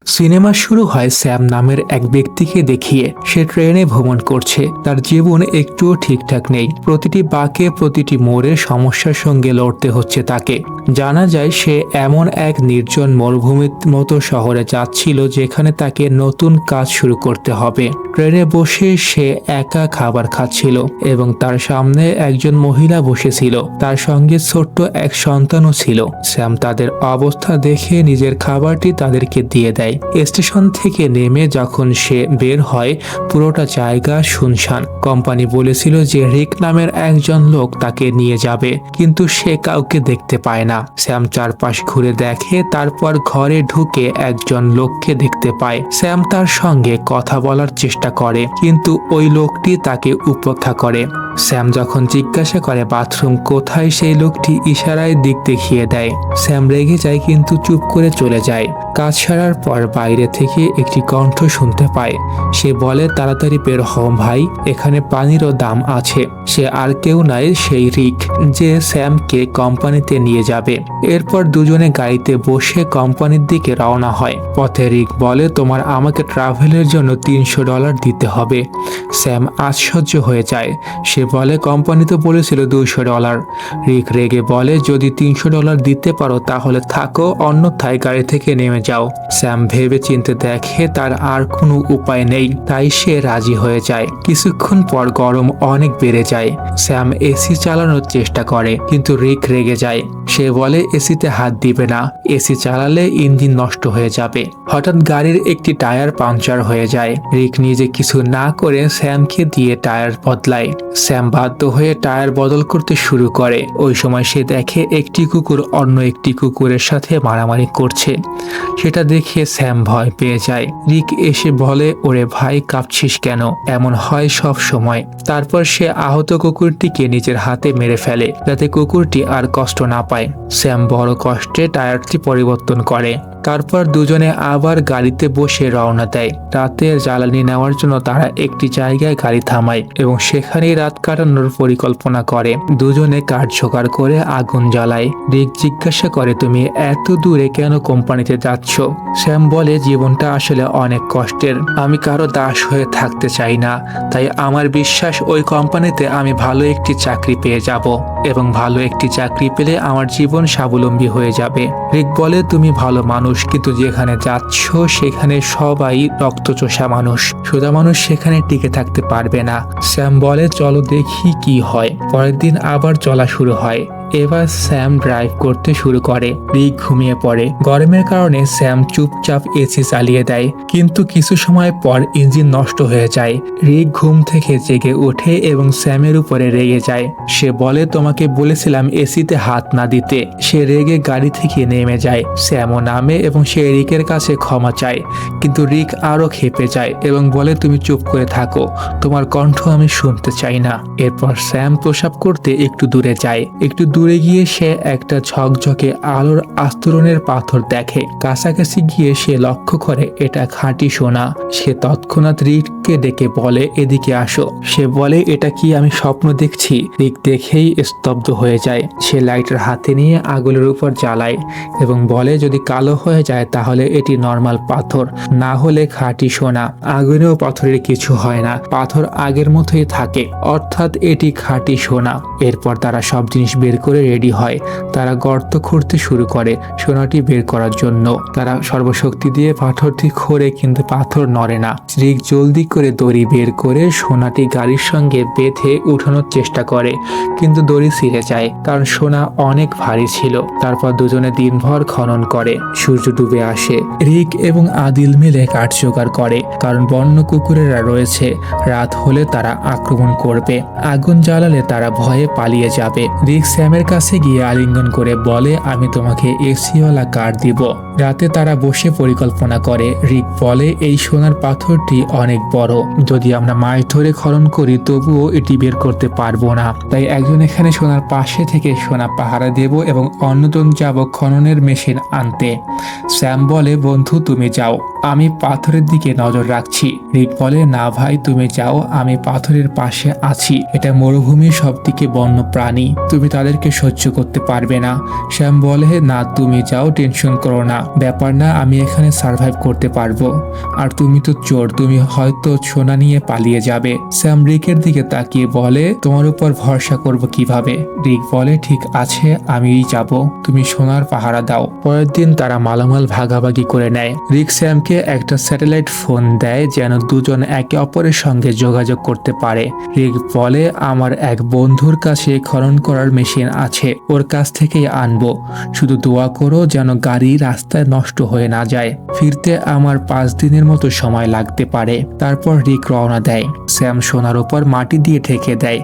Cinema শুরু হয় Sam নামের এক ব্যক্তিকে দেখিয়ে। সে ট্রেনে ভ্রমণ করছে। তার জীবন একটুও ঠিকঠাক নেই। প্রতিটি বাঁকে প্রতিটি মোড়ে সমস্যার সঙ্গে লড়তে হচ্ছে তাকে। জানা যায় সে এমন এক নির্জন মরুভূমির মতো শহরে যাচ্ছিল যেখানে তাকে নতুন কাজ শুরু করতে হবে। ট্রেনে বসে সে একা খাবার খাচ্ছিল এবং তার সামনে একজন মহিলা বসেছিল। তার সঙ্গে ছোট্ট এক সন্তানও ছিল। স্যাম তাদের অবস্থা দেখে নিজের খাবারটি তাদেরকে দিয়ে দেয়। স্টেশন থেকে নেমে যখন সে বের হয়, পুরোটা জায়গা শুনশান। কোম্পানি বলেছিল যে রিক নামের একজন লোক তাকে নিয়ে যাবে, কিন্তু সে কাউকে দেখতে পায় না। স্যাম চারপাশ ঘুরে দেখে, তারপর ঘরে ঢুকে একজন লোককে দেখতে পায়। স্যাম তার সঙ্গে কথা বলার চেষ্টা করে, কিন্তু ওই লোকটি তাকে উপেক্ষা করে। স্যাম যখন জিজ্ঞাসা করে বাথরুম কোথায়, সেই লোকটি ইশারায় দিক দেখিয়ে দেয়। স্যাম রেগে যায় কিন্তু চুপ করে চলে যায়। কাজ সারার পর বাইরে থেকে একটি কণ্ঠ শুনতে পায়। সে বলে, তাড়াতাড়ি বের হও ভাই, এখানে পানিরও দাম আছে। সে আর কেউ নয়, সেই রিক, যে স্যামকে কোম্পানিতে নিয়ে যাবে। এরপর দুজনে গাড়িতে বসে কোম্পানির দিকে রওনা হয়। পথে রিক বলে, তোমার আমাকে ট্রাভেলের জন্য $300 দিতে হবে। স্যাম আশ্চর্য হয়ে যায়। সে বলে, কোম্পানি তো বলেছিল $200। রিক রেগে বলে, যদি $300 দিতে পারো তাহলে থাকো, অন্যথায় গাড়ি থেকে নেমে যাও। স্যাম ভেবে চিন্তে দেখে তার আর কোনো উপায় নেই, তাই সে রাজি হয়ে যায়। কিছুক্ষণ পর গরম অনেক বেড়ে যায়। স্যাম এসি চালানোর চেষ্টা করে, কিন্তু রিক রেগে যায়। সে বলে এসিতে হাত দিবে না, এসি চালালে ইঞ্জিন নষ্ট হয়ে যাবে। হঠাৎ গাড়ির একটি টায়ার পাংচার হয়ে যায়। রিক নিজে কিছু না করে স্যামকে দিয়ে টায়ার বদলায়। স্যাম বাধ্য হয়ে টায়ার বদল করতে শুরু করে। ওই সময় সে দেখে একটি কুকুর অন্য একটি কুকুরের সাথে মারামারি করছে। সেটা দেখে স্যাম ভয় পেয়ে যায়। রিক এসে বলে, ওরে ভাই, কাঁপছিস কেন? এমন হয় সব সময়। তারপর সে আহত কুকুরটিকে নিজের হাতে মেরে ফেলে, যাতে কুকুরটি আর কষ্ট না পায়। স্যাম বড় কষ্টে টায়ারটি পরিবর্তন করে। তারপর দুজনে আবার গাড়িতে বসে রওনা দেয়। রাতের জ্বালানি নেওয়ার জন্য তারা একটি জায়গায় গাড়ি থামায় এবং সেখানেই রাত কাটানোর পরিকল্পনা করে। দুজনে কাঠ জোগাড় করে আগুন জ্বালায়। রিক জিজ্ঞাসা করে, তুমি এত দূরে কেন কোম্পানিতে যাচ্ছ? স্যাম বলে, জীবনটা আসলে অনেক কষ্টের। আমি কারো দাস হয়ে থাকতে চাই না। তাই আমার বিশ্বাস ওই কোম্পানিতে আমি ভালো একটি চাকরি পেয়ে যাব এবং ভালো একটি চাকরি পেলে আমার জীবন স্বাবলম্বী হয়ে যাবে। রিক বলে, তুমি ভালো মানুষ, কিন্তু যেখানে যাচ্ছ সেখানে সবাই রক্তচোষা মানুষ। সোজা মানুষ সেখানে টিকে থাকতে পারবে না। স্যাম বলে, চলো দেখি কি হয়। পরের দিন আবার চলা শুরু হয়। এবার স্যাম ড্রাইভ করতে শুরু করে। রিক ঘুমিয়ে পড়ে। গরমের কারণে স্যাম চুপচাপ এসি চালিয়ে দেয়, কিন্তু কিছু সময় পর ইঞ্জিন নষ্ট হয়ে যায়। রিক ঘুম থেকে জেগে ওঠে এবং স্যামের উপরে রেগে যায়। সে বলে, তোমাকে বলেছিলাম এসিতে হাত না দিতে। সে রেগে গাড়ি থেকে নেমে যায়। স্যামও নামে এবং সে রিকের কাছে ক্ষমা চায়, কিন্তু রিক আরো ক্ষেপে যায় এবং বলে, তুমি চুপ করে থাকো, তোমার কণ্ঠ আমি শুনতে চাই না। এরপর স্যাম প্রসাব করতে একটু দূরে যায়। একটু দূরে গিয়ে সে একটা ঝকঝকে আলোর আস্তরণের পাথর দেখে। কাছাকাছি গিয়ে সে লক্ষ্য করে এটা খাঁটি সোনা। সে তৎক্ষণাৎ রিককে ডেকে বলে, এদিকে আসো। সে বলে, এটা কি আমি স্বপ্ন দেখছি? রিক দেখেই স্তব্ধ হয়ে যায়। সে লাইটার হাতে নিয়ে আগুনের উপর জ্বালায় এবং বলে, যদি কালো হয়ে যায় তাহলে এটি নরমাল পাথর, না হলে খাঁটি সোনা। আগুনেও পাথরের কিছু হয় না, পাথর আগের মতোই থাকে, অর্থাৎ এটি খাঁটি সোনা। এরপর তারা সব জিনিস বের করে রেডি হয়। তারা গর্ত খুঁড়তে শুরু করে সোনাটি বের করার জন্য। তারা সর্বশক্তি দিয়ে পাথরটি খোঁড়ে, কিন্তু পাথর নড়ে না। রিক জলদি করে দড়ি বের করে সোনাটি গাড়ির সঙ্গে বেঁধে উঠানোর চেষ্টা করে, কিন্তু দড়ি ছিঁড়ে যায়, কারণ সোনা অনেক ভারী ছিল। তারপর দুজনে দিনভর খনন করে। সূর্য ডুবে আসে। রিক এবং আদিল মিলে কাঠ জোগাড় করে, কারণ বন্য কুকুরেরা রয়েছে। রাত হলে তারা আক্রমণ করবে। আগুন জ্বালালে তারা ভয়ে পালিয়ে যাবে। রিক স্যামের কাছে গিয়ে আলিঙ্গন করে বলে, আমি তোমাকে এসিওয়ালা কার দিব। রাতে তারা বসে পরিকল্পনা করে। রিক বলে, এই সোনার পাথরটি অনেক বড়। যদি আমরা মাছ ধরে খনন করি তবুও এটি বের করতে পারবো না। তাই একজন এখানে সোনার পাশে থেকে সোনা পাহারা দেব এবং অন্যজন যাব খননের মেশিন আনতে। স্যাম বলে, বন্ধু তুমি যাও, আমি পাথরের দিকে নজর রাখছি। রিক বলে, না ভাই তুমি যাও, আমি পাথরের পাশে আছি। এটা মরুভূমির সবদিকে বন্য প্রাণী, তুমি তাদেরকে সহ্য করতে পারবে না। শ্যাম বলে, না তুমি যাও, টেনশন করো না, ব্যাপার না, আমি এখানে সার্ভাইভ করতে পারবো। আর তুমি তো চোর, তুমি হয়তো সোনা নিয়ে পালিয়ে যাবে। স্যাম রিকের দিকে তাকিয়ে বলে, তোমার উপর ভরসা করব কিভাবে? রিক বলে, ঠিক আছে আমিই যাব, তুমি সোনার পাহারা দাও। পরের দিন তারা মালামাল ভাগাভাগি করে নেয়। রিক স্যামকে একটা স্যাটেলাইট ফোন দেয় যেন দুজন একে অপরের সঙ্গে যোগাযোগ করতে পারে। রিক বলে, আমার এক বন্ধুর কাছে খনন করার মেশিন আছে, ওর কাছ থেকেই আনবো, শুধু দোয়া করো যেন গাড়ি রাস্তায় নষ্ট হয়ে না যায়। ফিরতে আমার 5 দিনের মতো সময় লাগতে পারে। তারপর রিক রওনা দেয়। স্যাম সোনার উপর মাটি দিয়ে ঢেকে দেয়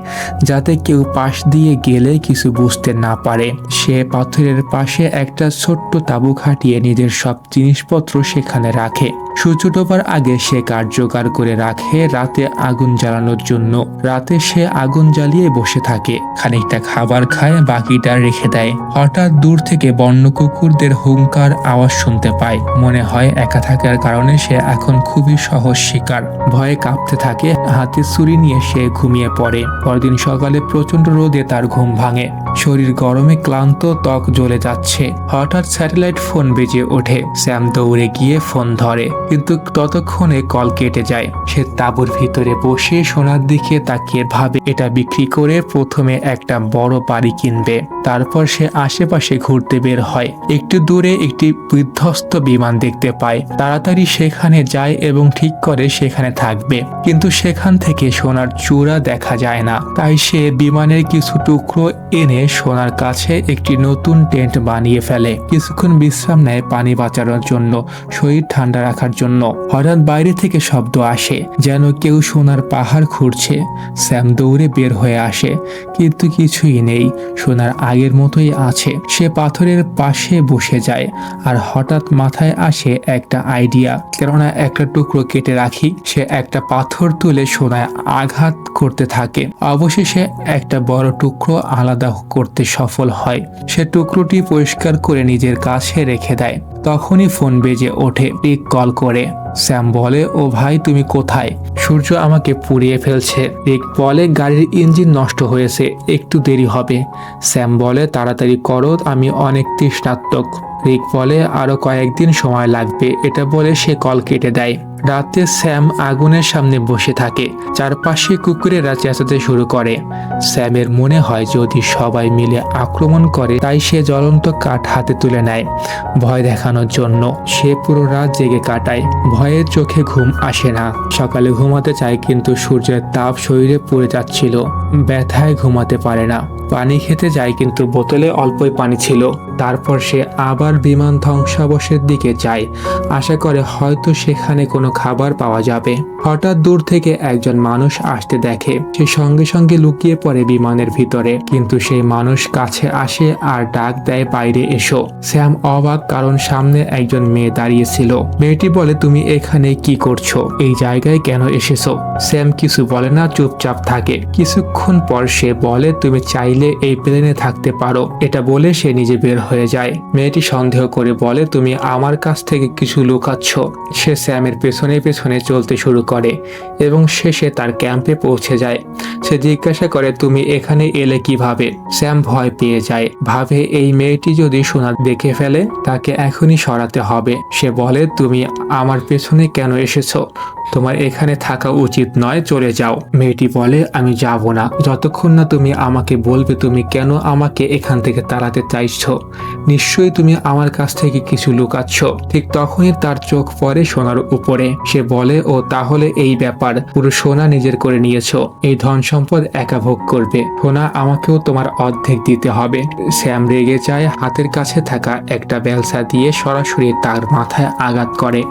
যাতে কেউ পাশ দিয়ে গেলে কিছু বুঝতে না পারে। সে পাথরের পাশে একটা ছোট্ট তাঁবু খাটিয়ে নিজের সব জিনিসপত্র সেখানে রাখে। সূর্য ডোবার আগে সে কাঠ জোগাড় করে রাখে রাতে আগুন জ্বালানোর জন্য। রাতে সে আগুন জ্বালিয়ে বসে থাকে, খানিকটা খাবার খায়, বাকিটা রেখে দেয়। হঠাৎ দূর থেকে বন্য কুকুরদের হুঙ্কার আওয়াজ শুনতে পায়। মনে হয় একা থাকার কারণে সে এখন খুবই সহজ শিকার। ভয়ে কাঁপতে থাকে, হাতে ছুরি নিয়ে সে ঘুমিয়ে পড়ে। পরদিন সকালে প্রচন্ড রোদে তার ঘুম ভাঙে, শরীর গরমে ক্লান্ত, ত্বক জ্বলে যাচ্ছে। হঠাৎ স্যাটেলাইট ফোন বেজে ওঠে। স্যাম দৌড়ে গিয়ে ফোন ধরে, কিন্তু ততক্ষণে কল কেটে যায়। সে তাঁবুর ভিতরে বসে সোনার দিকে তাকিয়ে ভাবে এটা বিক্রি করে প্রথমে একটা বড় বাড়ি কিনবে। তারপর সে আশেপাশে ঘুরতে বের হয়। একটু দূরে একটি বিধ্বস্ত বিমান দেখতে পায়। তাড়াতাড়ি সেখানে যায় এবং ঠিক করে সেখানে থাকবে, কিন্তু সেখান থেকে সোনার চূড়া দেখা যায় না। তাই সে বিমানের কিছু টুকরো এনে সোনার কাছে একটি নতুন টেন্ট বানিয়ে ফেলে। কিছুক্ষণ বিশ্রাম নেয় পানি বাঁচানোর জন্য, শরীর ঠান্ডা রাখার জন্য। হঠাৎ বাইরে থেকে শব্দ আসে, যেন কেউ সোনার পাহাড় খুঁড়ছে। স্যাম দৌড়ে বের হয়ে আসে, কিন্তু কিছুই নেই, সোনার আগের মতোই আছে। সে পাথরের পাশে বসে যায়, আর হঠাৎ মাথায় আসে একটা আইডিয়া, কেননা একটা টুকরো কেটে রাখি। সে একটা পাথর তুলে সোনায় আঘাত করতে থাকে। অবশেষে একটা বড় টুকরো আলাদা করতে সফল হয়। সে টুকরোটি পরিষ্কার করে নিজের কাছে রেখে দেয়। তখনই ফোন বেজে ওঠে। রিক কল করে। স্যাম বলে, ও ভাই তুমি কোথায়? সূর্য আমাকে পুড়িয়ে ফেলছে। রিক বলে, গাড়ির ইঞ্জিন নষ্ট হয়েছে, একটু দেরি হবে। স্যাম বলে, তাড়াতাড়ি করো, আমি অনেক তৃষ্ণার্ত। রিক বলে, আরো কয়েকদিন সময় লাগবে। এটা বলে সে কল কেটে দেয়। রাতে স্যাম আগুনের সামনে বসে থাকে, চারপাশে কুকুরেরা চেঁচাতে শুরু করে। স্যামের মনে হয় যদি সবাই মিলে আক্রমণ করে, তাই সে জ্বলন্ত কাঠ হাতে তুলে নেয় ভয় দেখানোর জন্য। সে পুরো রাত জেগে কাটায়, ভয়ে চোখে ঘুম আসে না। সকালে ঘুমাতে চায়, কিন্তু সূর্যের তাপ শরীরে পড়ে যাচ্ছিল, ব্যথায় ঘুমাতে পারে না। পানি খেতে যায়, কিন্তু বোতলে অল্পই পানি ছিল। তারপর সে আবার বিমান ধ্বংসাবশের দিকে যায়, আশা করে হয়তো সেখানে কোনো খাবার পাওয়া যাবে। হঠাৎ দূর থেকে একজন মানুষ আসতে দেখে। সে সঙ্গে সঙ্গে লুকিয়ে পড়ে বিমানের ভিতরে, কিন্তু সেই মানুষ কাছে আসে আর ডাক দেয়, বাইরে এসো। স্যাম অবাক, কারণ সামনে একজন মেয়ে দাঁড়িয়েছিল। মেয়েটি বলে, তুমি এখানে কি করছো? এই জায়গায় কেন এসেছো? স্যাম কিছু বলে না, চুপচাপ থাকে। কিছুক্ষণ পর সে বলে, তুমি চাইলে এই প্লেনে থাকতে পারো। এটা বলে সে নিজে বের হয়ে যায়। মেয়েটি সন্দেহ করে বলে, তুমি আমার কাছ থেকে কিছু লুকাচ্ছ। সে স্যামের পেছনে পেছনে চলতে শুরু করে এবং শেষে তার ক্যাম্পে পৌঁছে যায়। সে জিজ্ঞাসা করে, তুমি এখানে এলে কিভাবে? স্যাম ভয় পেয়ে যায়, ভাবে এই মেয়েটি যদি সোনা দেখে ফেলে, তাকে এখনই সরাতে হবে। সে বলে, তুমি আমার পেছনে কেন এসেছো? তোমার এখানে থাকা উচিত নয়, চলে যাও। মেয়েটি বলে, আমি যাব না যতক্ষণ না তুমি আমাকে বলবে তুমি কেন আমাকে এখান থেকে তাড়াতে চাইছো। নিশ্চয়ই তুমি আমার কাছ থেকে কিছু লুকাচ্ছ। ঠিক তখনই তার চোখ পড়ে সোনার উপরে। সে বলে, ও তাহলে এই ব্যাপার, পুরো সোনা নিজের করে নিয়েছো, এই ধন সম্পদ একা ভোগ করবে। সোনা আমাকেও তোমার অর্ধেক দিতে হবে। স্যাম রেগে যায়, হাতের কাছে থাকা একটা বেলসা দিয়ে সরাসরি তার মাথায় আঘাত করে।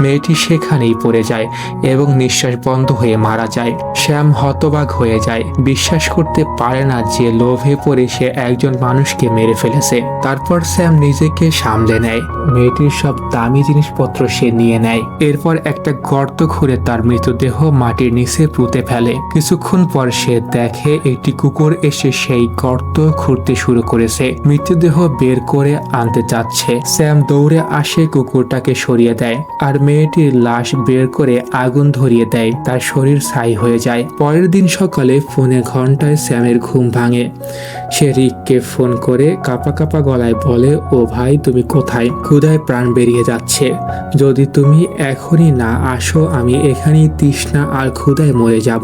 মেয়েটি সেখানেই পড়ে যায় এবং নিঃশ্বাস বন্ধ হয়ে মারা যায়। শ্যাম হতবাক হয়ে যায়, বিশ্বাস করতে পারে না যে লোভে পড়ে সে একজন মানুষকে মেরে ফেলেছে। তারপর স্যাম নিজেকে সামলে নেয়, মেয়েটির সব দামি জিনিসপত্র সে নিয়ে নেয়। এরপর তারপর একটা গর্ত খুঁড়ে তার মৃতদেহ মাটির নিচে পুঁতে ফেলে। কিছুক্ষণ পর সে দেখে একটি কুকুর এসে সেই গর্ত খুঁড়তে শুরু করেছে, মৃতদেহ বের করে আনতে যাচ্ছে। স্যাম দৌড়ে আসে, কুকুরটাকে সরিয়ে দেয় আর মেয়েটির লাশ বের করে আগুন ধরিয়ে দেয়। তার শরীর ছাই হয়ে যায়। পরের দিন সকালে ফোনের ঘন্টায় স্যামের ঘুম ভাঙে। সে রিককে ফোন করে কাঁপা কাঁপা গলায় বলে, ও ভাই তুমি কোথায়? ক্ষুধায় প্রাণ বেরিয়ে যাচ্ছে, যদি তুমি এখনই না আসো আমি এখানেই তৃষ্ণা আর ক্ষুধায় মরে যাব।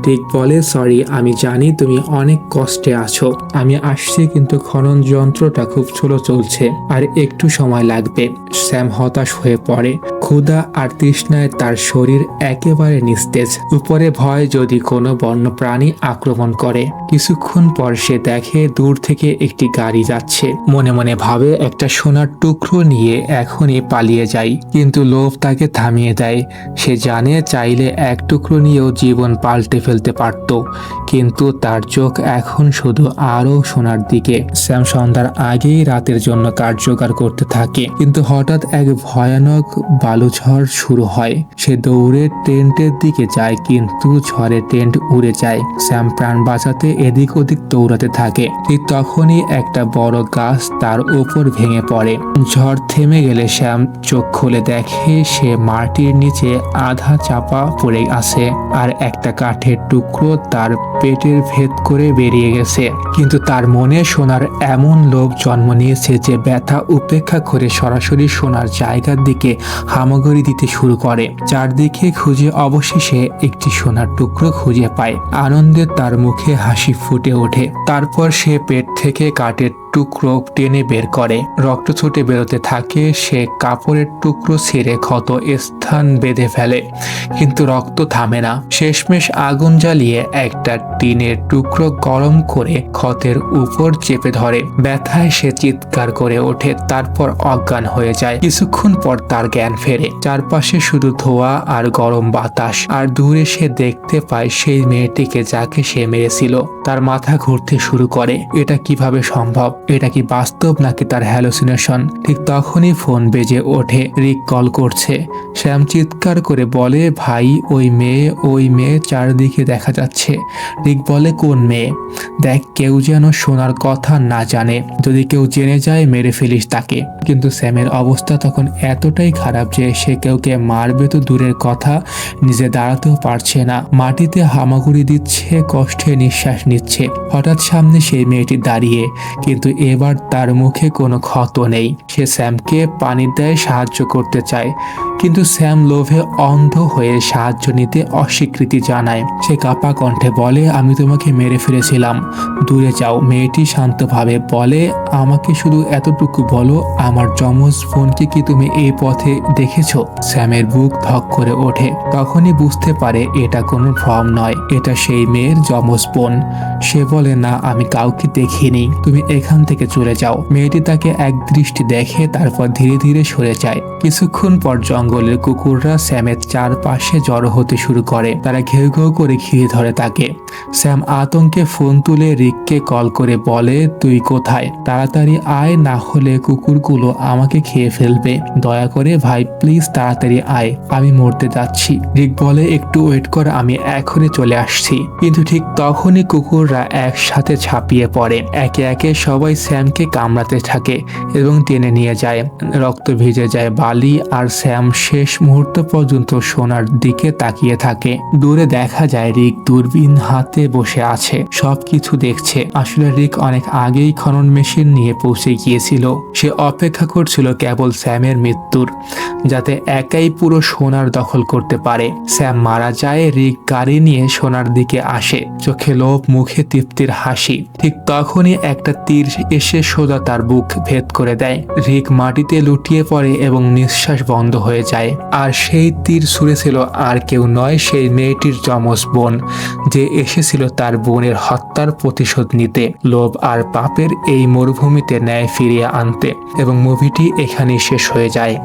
রিক বলে, সরি, আমি জানি তুমি অনেক কষ্টে আছো, আমি আসছি, কিন্তু খনন যন্ত্রটা খুব স্লো চলছে আর একটু সময় লাগবে। স্যাম হতাশ হয়ে পড়ে। ক্ষুধা আর তৃষ্ণায় তার শরীর একেবারে নিস্তেজ। উপরে ভয় যদি কোনো বন্য প্রাণী আক্রমণ করে। কিছুক্ষণ পর সে দেখে দূর থেকে একটি গাড়ি যাচ্ছে। মনে মনে ভাবে একটা সোনার টুকরো নিয়ে এখনই পালিয়ে যাই, কিন্তু লোভ তাকে থামিয়ে দেয়। সে জানে চাইলে এক টুকরো নিয়েও জীবন পাল্টে ফেলতে পারত, কিন্তু তার চোখ এখন শুধু আরো সোনার দিকে। স্যাম সন্ধ্যার আগেই রাতের জন্য কাঠ জোগাড় করতে থাকে, কিন্তু হঠাৎ এক ভয়ানক বালুঝড় শুরু হয়। সে দৌড়ে টেন্টের দিকে যায়, কিন্তু ঝড়ে টেন্ট উড়ে যায়। স্যাম প্রাণ বাঁচাতে এদিক ওদিক দৌড়াতে থাকে। ঠিক তখনই একটা বড় গাছ তার উপর ভেঙে পড়ে। ঝড় থেমে গেলে শ্যাম চোখ খুলে দেখে সে মাটির নিচে আধা চাপা পড়ে আছে আর একটা কাঠের টুকরো তার পেটের ভেদ করে বেরিয়ে গেছে। কিন্তু তার মনে সোনার এমন লোভ জন্ম নিয়েছে যে ব্যথা উপেক্ষা করে সরাসরি সোনার জায়গার দিকে হামাগুড়ি দিতে শুরু করে। চারদিকে খুঁজে অবশেষে একটি সোনার টুকরো খুঁজে পায়। আনন্দে তার মুখে হাসি ফুটে ওঠে। তারপর সে পেট থেকে কাঠের টুকরো টেনে বের করে। রক্ত ছুটে বেরোতে থাকে। সে কাপড়ের টুকরো ছিঁড়ে ক্ষত স্থান বেঁধে ফেলে, কিন্তু রক্ত থামে না। শেষমেশ আগুন জ্বালিয়ে একটা টিনের টুকরো গরম করে ক্ষতের উপর চেপে ধরে। ব্যথায় সে চিৎকার করে ওঠে, তারপর অজ্ঞান হয়ে যায়। কিছুক্ষণ পর তার জ্ঞান ফেরে। চারপাশে শুধু ধোঁয়া আর গরম বাতাস, আর দূরে সে দেখতে পায় সেই মেয়েটিকে যাকে সে মেরেছিল। তার মাথা ঘুরতে শুরু করে। এটা কিভাবে সম্ভব? এটা কি বাস্তব নাকি তার হ্যালুসিনেশন? ঠিক তখনই ফোন বেজে ওঠে। রিক কল করছে। শ্যাম চিৎকার করে বলে, ভাই ওই মেয়ে চারদিকে দেখা যাচ্ছে। রিক বলে, কোন মেয়ে? দেখ, কেউ যেন সোনার কথা না জানে, যদি কেউ জেনে যায় মেরে ফেলিস তাকে। কিন্তু স্যামের অবস্থা তখন এতটাই খারাপ যে সে কেউকে মারবে তো দূরের কথা, নিজে দাঁড়াতেও পারছে না। মাটিতে হামাগুড়ি দিচ্ছে, কষ্টে নিঃশ্বাস নিচ্ছে। হঠাৎ সামনে সেই মেয়েটি দাঁড়িয়ে, কিন্তু এবার তার মুখে কোনো ক্ষত নেই। সে স্যামকে পানি দেয়, সাহায্য করতে চায়, কিন্তু স্যাম লোভে অন্ধ হয়ে সাহায্য নিতে অস্বীকৃতি জানায়। সে কাঁপা কণ্ঠে বলে, আমি তোমাকে মেরে ফেলেছিলাম, দূরে যাও। মেয়েটি শান্তভাবে বলে, আমাকে শুধু এতটুকু বলো, আমার যমজ বোনকে কি তুমি এই পথে দেখেছো? স্যামের বুক ধক করে ওঠে। তখনই বুঝতে পারে এটা কোনো ভ্রম নয়, এটা সেই মেয়ের যমজ বোন। সে বলে, না, আমি কাউকে দেখিনি, তুমি এখান থেকে চলে যাও। মেয়েটি তাকে এক দৃষ্টি দেখে, তারপর ধীরে ধীরে সরে যায়। কিছুক্ষণ পর জঙ্গলের কুকুররা স্যামের চারপাশে জড়ো হতে শুরু করে। তারা ঘেউ ঘেউ করে ঘিরে ধরে তাকে। স্যাম আতঙ্কে ফোন তুলে রিককে কল করে বলে, তুই কোথায়? তাড়াতাড়ি আয়, না হলে কুকুরগুলো আমাকে খেয়ে ফেলবে। দয়া করে ভাই, প্লিজ তাড়াতাড়ি আয়, আমি মরতে যাচ্ছি। রিক বলে, একটু ওয়েট কর, আমি এখনই চলে আসছি। কিন্তু ঠিক তখনই কুকুররা একসাথে ঝাঁপিয়ে পড়ে। একে একে সবাই স্যামকে কামড়াতে থাকে এবং টেনে নিয়ে যায়। রক্ত ভিজে যায় বালি, আর স্যাম শেষ মুহূর্ত পর্যন্ত সোনার দিকে তাকিয়ে থাকে। দূরে দেখা যায় রিক দূরবীন হাতে বসে আছে, সবকিছু দেখছে। আসলে রিক অনেক আগেই খনন মেশিন নিয়ে পৌঁছে গিয়েছিল। সে অপেক্ষা করছিল কেবল স্যামের মৃত্যুর, যাতে একাই পুরো সোনার দখল করতে পারে। স্যাম মারা যায়, রিক গাড়ি নিয়ে সোনার দিকে আসে, চোখে লোভ, মুখে তৃপ্তির হাসি। ঠিক তখনই একটা তীর এসে সোজা তার বুক ভেদ করে দেয়। রিক মাটিতে লুটিয়ে পড়ে এবং নিঃশ্বাস বন্ধ হয়ে যায়। আর সেই তীর ছুঁড়েছিল আর কেউ নয়, সেই মেয়েটির যমজ বোন, যে এসেছিল তার বোনের হত্যার প্রতিশোধ নিতে, লোভ আর পাপের এই মরুভূমিতে ন্যায় ফিরিয়ে আনতে। এবং মুভিটি এখানেই শেষ হয়ে যায়।